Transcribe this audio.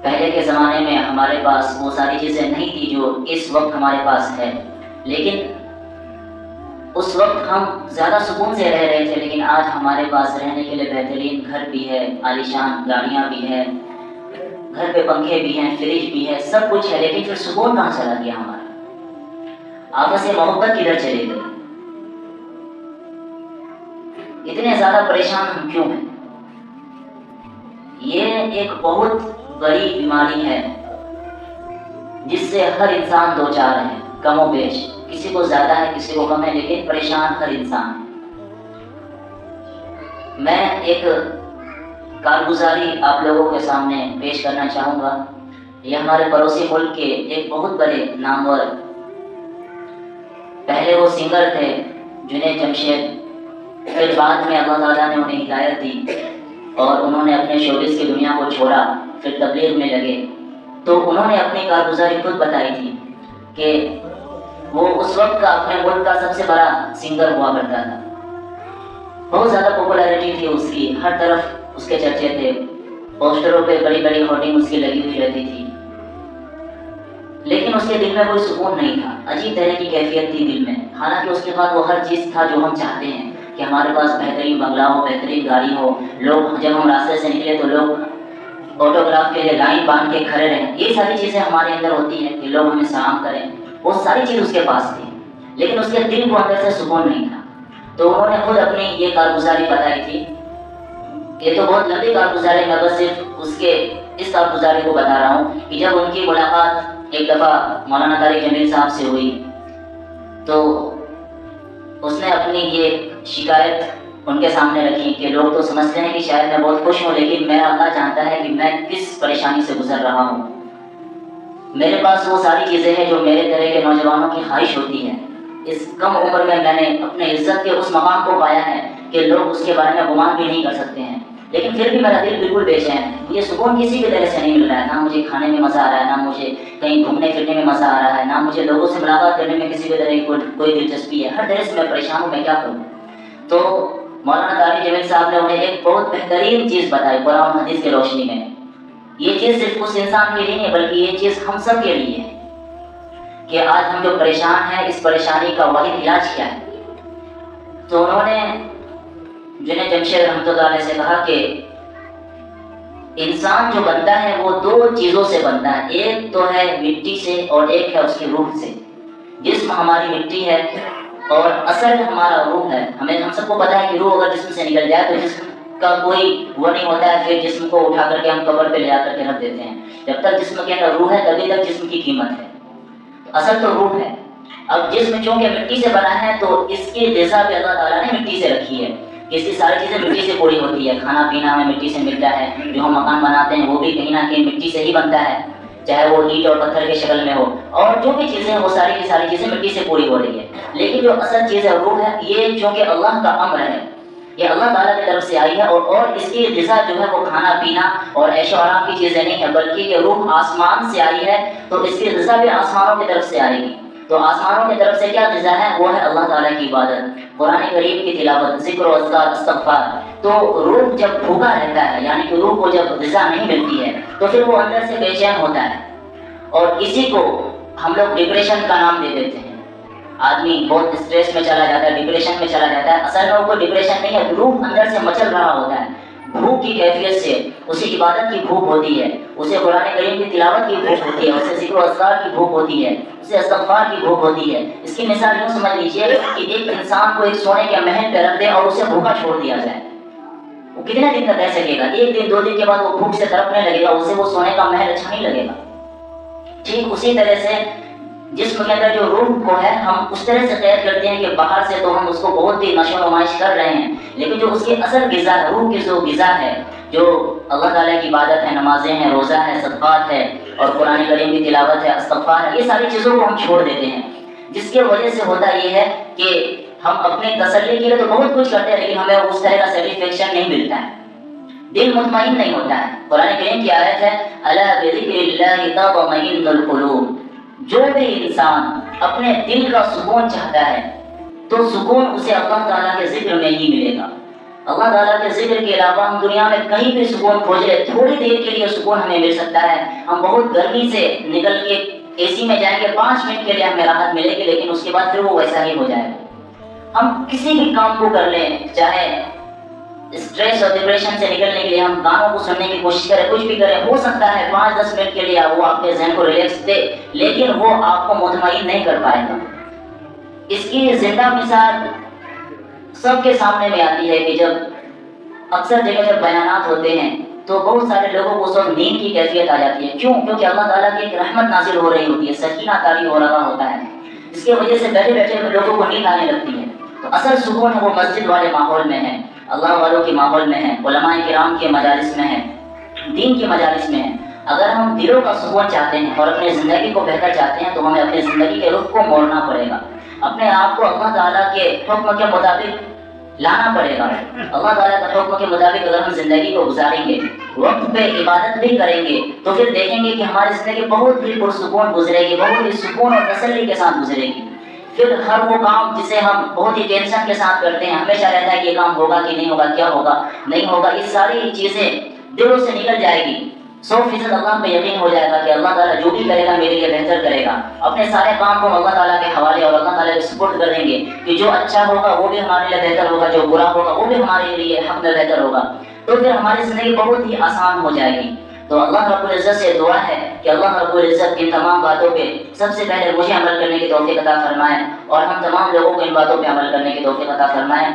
پہلے کے زمانے میں ہمارے پاس وہ ساری چیزیں نہیں تھی جو اس وقت ہمارے پاس ہے، لیکن اس وقت ہم زیادہ سکون سے رہ رہے تھے، لیکن آج ہمارے پاس رہنے کے لیے بہترین گھر بھی ہے، عالیشان گاڑیاں بھی ہیں، گھر پہ پنکھے بھی ہیں، فریج بھی ہے، سب کچھ ہے، لیکن پھر سکون کہاں چلا گیا ہمارا؟ آپس سے محبت کدھر چلے گئی؟ اتنے زیادہ پریشان ہم کیوں ہیں؟ یہ ایک بہت بڑی بیماری ہے جس سے ہر انسان دو چار ہے، کم و بیش، کسی کو زیادہ ہے کسی کو کم ہے، لیکن پریشان ہر انسان ہے۔ میں ایک کارگزاری آپ لوگوں کے سامنے پیش کرنا چاہوں گا۔ یہ ہمارے پڑوسی ملک کے ایک بہت بڑے نامور، پہلے وہ سنگر تھے جنید جمشید، پھر بعد میں اللہ تعالیٰ نے انہیں ہدایت دی اور انہوں نے اپنے شوبز کی دنیا کو چھوڑا، پھر تبلیغ میں لگے۔ تو انہوں نے اپنی کارگزاری خود بتائی تھی کہ وہ اس وقت کا اپنے ملک کا سب سے بڑا سنگر ہوا کرتا تھا، بہت زیادہ پاپولیرٹی تھی اس کی، ہر طرف اس کے چرچے تھے، پوسٹروں پہ بڑی بڑی ہورڈنگ اس کی لگی ہوئی رہتی تھی، لیکن اس کے دل میں کوئی سکون نہیں تھا، عجیب طرح کی کیفیت تھی دل میں، حالانکہ اس کے پاس وہ ہر چیز تھا جو ہم چاہتے ہیں کہ ہمارے پاس بہترین بنگلہ ہو، بہترین گاڑی ہو، لوگ جب ہم راستے سے نکلے تو لوگ آٹوگراف کے لیے لائن باندھ کے کھڑے رہیں، یہ ساری چیزیں ہمارے اندر ہوتی ہیں کہ لوگ ہمیں سلام کریں، وہ ساری چیز اس کے پاس تھی، لیکن اس کے دل کو اندر سے سکون نہیں تھا۔ تو انہوں نے خود اپنی یہ کارگزاری بتائی تھی، یہ تو بہت لمبی کارگزاری، میں بس صرف اس کارگزاری کو بتا رہا ہوں کہ جب ان کی ملاقات ایک دفعہ مولانا طارق جمیل صاحب سے ہوئی تو اس نے اپنی یہ شکایت ان کے سامنے رکھی کہ لوگ تو سمجھتے ہیں کہ شاید میں بہت خوش ہوں، لیکن میرا اللہ جانتا ہے کہ میں کس پریشانی سے گزر رہا ہوں۔ میرے پاس وہ ساری چیزیں ہیں جو میرے طرح کے نوجوانوں کی خواہش ہوتی ہے، اس کم عمر میں نے اپنے عزت کے اس مقام کو پایا ہے کہ لوگ اس کے بارے میں گمان بھی نہیں کر سکتے ہیں، لیکن پھر بھی میرا دل بالکل بے چین ہے، مجھے سکون کسی بھی طرح سے نہیں مل رہا ہے، نہ مجھے کھانے میں مزہ آ رہا ہے، نہ مجھے کہیں گھومنے پھرنے میں مزہ آ رہا ہے، نہ مجھے لوگوں سے ملاقات کرنے میں کسی بھی طرح کی کوئی دلچسپی ہے، ہر طرح سے میں پریشان ہوں، میں کیا کروں؟ تو مولانا طارق جمیل صاحب نے انہیں ایک بہت بہترین چیز بتائی قرآن و حدیث کی روشنی میں۔ یہ چیز صرف اس انسان کے لیے نہیں بلکہ یہ چیز ہم سب کے لیے ہے کہ آج ہم جو پریشان ہیں اس پریشانی کا واحد علاج کیا ہے۔ تو انہوں نے جنید جمشید رحمۃ اللہ علیہ سے کہا کہ انسان جو بنتا ہے وہ دو چیزوں سے بنتا ہے، ایک تو ہے مٹی سے اور ایک ہے اس کی روح سے۔ جسم ہماری مٹی ہے اور اصل ہمارا روح ہے، ہم سب کو پتا ہے کہ روح اگر جسم سے نکل جائے تو جسم کا کوئی وہ نہیں ہوتا ہے، پھر جسم کو اٹھا کر کے ہم قبر پہ لے آ کر کے رکھ دیتے ہیں، جب تک جسم کے اندر روح ہے تبھی تک جسم کی قیمت ہے، اصل تو روح ہے۔ اب جسم چونکہ مٹی سے بنا ہے تو اس کی غذا بھی اللہ تعالیٰ نے مٹی سے رکھی ہے، اس کی ساری چیزیں مٹی سے پوری ہوتی ہے، کھانا پینا ہمیں مٹی سے ملتا ہے، جو ہم مکان بناتے ہیں وہ بھی کہیں نہ کہیں مٹی سے ہی بنتا ہے، چاہے وہ اینٹ اور پتھر کے شکل میں ہو، اور جو بھی چیزیں ہیں وہ ساری کی ساری چیزیں مٹی سے پوری ہو رہی ہے، لیکن جو اصل چیز ہے روح ہے، یہ چونکہ اللہ کا امر ہے، یہ اللہ تعالیٰ کی طرف سے آئی ہے، اور اس کی غذا جو ہے وہ کھانا پینا اور عیش و آرام کی چیزیں نہیں ہے، بلکہ یہ روح آسمان سے آئی ہے، تو اس کی غذا بھی آسمانوں کی طرف سے آئے گی۔ تو آسمانوں کی طرف سے کیا غذا ہے؟ وہ ہے اللہ تعالیٰ کی عبادت، قرآن کریم کی تلاوت، ذکر و اذکار، استغفار۔ تو روح جب بھوکا رہتا ہے، یعنی کہ روح کو جب غذا نہیں ملتی ہے تو پھر وہ اندر سے بے چین ہوتا ہے، اور اسی کو ہم لوگ ڈپریشن کا نام دے دیتے ہیں، آدمی بہت اسٹریس میں چلا جاتا ہے، ڈپریشن میں چلا جاتا ہے، اصل میں وہ کوئی ڈپریشن نہیں ہے، روح اندر سے مچل رہا ہوتا ہے، بھوک کی کیفیت سے، اسے عبادت کی بھوک ہوتی ہے، اسے قرآن کریم کی تلاوت کی بھوک ہوتی ہے، اسے ذکر و اذکار کی بھوک ہوتی ہے، اسے استغفار کی بھوک ہوتی ہے۔ اس کی مثال یوں سمجھ لیجیے کہ ایک انسان کو ایک سونے کے محل پہ رکھ دے اور اسے بھوکا چھوڑ دیا جائے، وہ کتنے دن تک رہ سکے گا؟ ایک دن دو دن کے بعد وہ بھوک سے تڑپنے لگے گا، اسے وہ سونے کا محل اچھا نہیں لگے گا۔ ٹھیک اسی طرح سے جسم کے اندر جو روح کو ہے، ہم اس طرح سے قید کرتے ہیں کہ باہر سے تو ہم اس کو بہت ہی نشو و نمائش کر رہے ہیں، لیکن جو اس کی اصل غذا ہے، روح کی جو غذا ہے، جو اللہ تعالیٰ کی عبادت ہے، نمازیں ہیں، روزہ ہے، صدقات ہے، اور قرآن کریم کی تلاوت ہے، استغفار ہے، یہ ساری چیزوں کو ہم چھوڑ دیتے ہیں، جس کی وجہ سے ہوتا یہ ہے کہ ہم اپنے تسلی کے لیے تو بہت کچھ کرتے ہیں، لیکن ہمیں اس طرح کا سیٹسفیکشن نہیں ملتا ہے، دل مطمئن نہیں ہوتا ہے۔ قرآن کریم کی آیت ہے الا بذکر اللہ تطمئن القلوب، جو بھی انسان اپنے دل کا سکون چاہتا ہے تو سکون اسے اللہ تعالیٰ کے ذکر میں ہی ملے گا۔ اللہ تعالیٰ کے ذکر کے علاوہ ہم دنیا میں کہیں بھی سکون کھوج لیں، تھوڑی دیر کے لیے سکون ہمیں مل سکتا ہے. ہم بہت گرمی سے نکل کے اے سی میں جائیں گے، 5 منٹ کے لیے ہمیں راحت ملے گی، لیکن اس کے بعد پھر وہ ویسا ہی ہو جائے گا. ہم کسی بھی کام کو کر لیں، چاہے اسٹریس اور ڈپریشن سے نکلنے کے لیے ہم گانوں کو سننے کی کوشش کریں، کچھ بھی کریں، ہو سکتا ہے 5-10 منٹ کے لیے وہ آپ کے ذہن کو ریلیکس دے، لیکن وہ آپ کو مطمئن نہیں کر پائے گا. اس کی زندہ مثال سب کے سامنے میں آتی ہے کہ جب اکثر جگہ جب بیانات ہوتے ہیں تو بہت سارے لوگوں کو سب نیند کی کیفیت آ جاتی ہے. کیوں؟ کیونکہ اللہ تعالیٰ کی ایک رحمت نازل ہو رہی ہوتی ہے، سکینہ طاری ہو رہا ہوتا ہے، اس کی وجہ سے بیٹھے بیٹھے لوگوں کو نیند آنے لگتی ہے. تو اصل سکون ہے وہ مسجد والے ماحول میں ہے، اللہ والوں کے ماحول میں ہے، علماء کرام کے مجالس میں ہے، دین کے مجالس میں ہے. اگر ہم دلوں کا سکون چاہتے ہیں اور اپنی زندگی کو بہتر چاہتے ہیں تو ہمیں اپنی زندگی کے رخ کو موڑنا پڑے گا، اپنے آپ کو اللہ تعالیٰ کے حکم کے مطابق لانا پڑے گا. اللہ تعالیٰ کے حکم کے مطابق اگر ہم زندگی کو گزاریں گے، وقت پہ عبادت بھی کریں گے، تو پھر دیکھیں گے کہ ہماری زندگی بہت ہی پرسکون گزرے گی، بہت ہی سکون اور تسلی کے ساتھ گزرے گی. پھر ہر وہ کام جسے ہم بہت ہی ٹینشن کے ساتھ کرتے ہیں، ہمیشہ رہتا ہے کہ یہ کام ہوگا کہ نہیں ہوگا، کیا ہوگا نہیں ہوگا، یہ ساری چیزیں دلوں سے نکل جائے گی. 100% اللہ پہ یقین ہو جائے گا کہ اللہ تعالیٰ جو بھی کرے گا میرے لیے بہتر کرے گا. اپنے سارے کام کو اللہ تعالیٰ کے حوالے اور اللہ تعالیٰ کے سپورٹ کر دیں گے کہ جو اچھا ہوگا وہ بھی ہمارے لیے بہتر ہوگا، جو برا ہوگا وہ بھی ہمارے لیے حق میں بہتر ہوگا. تو پھر ہماری زندگی بہت ہی آسان ہو جائے گی. تو اللہ رب العزت سے دعا ہے کہ اللہ رب العزت ان تمام باتوں پہ سب سے پہلے مجھے عمل کرنے کی توفیق عطا فرمائے، اور ہم تمام لوگوں کو ان باتوں پہ عمل کرنے کی توفیق عطا فرمائے.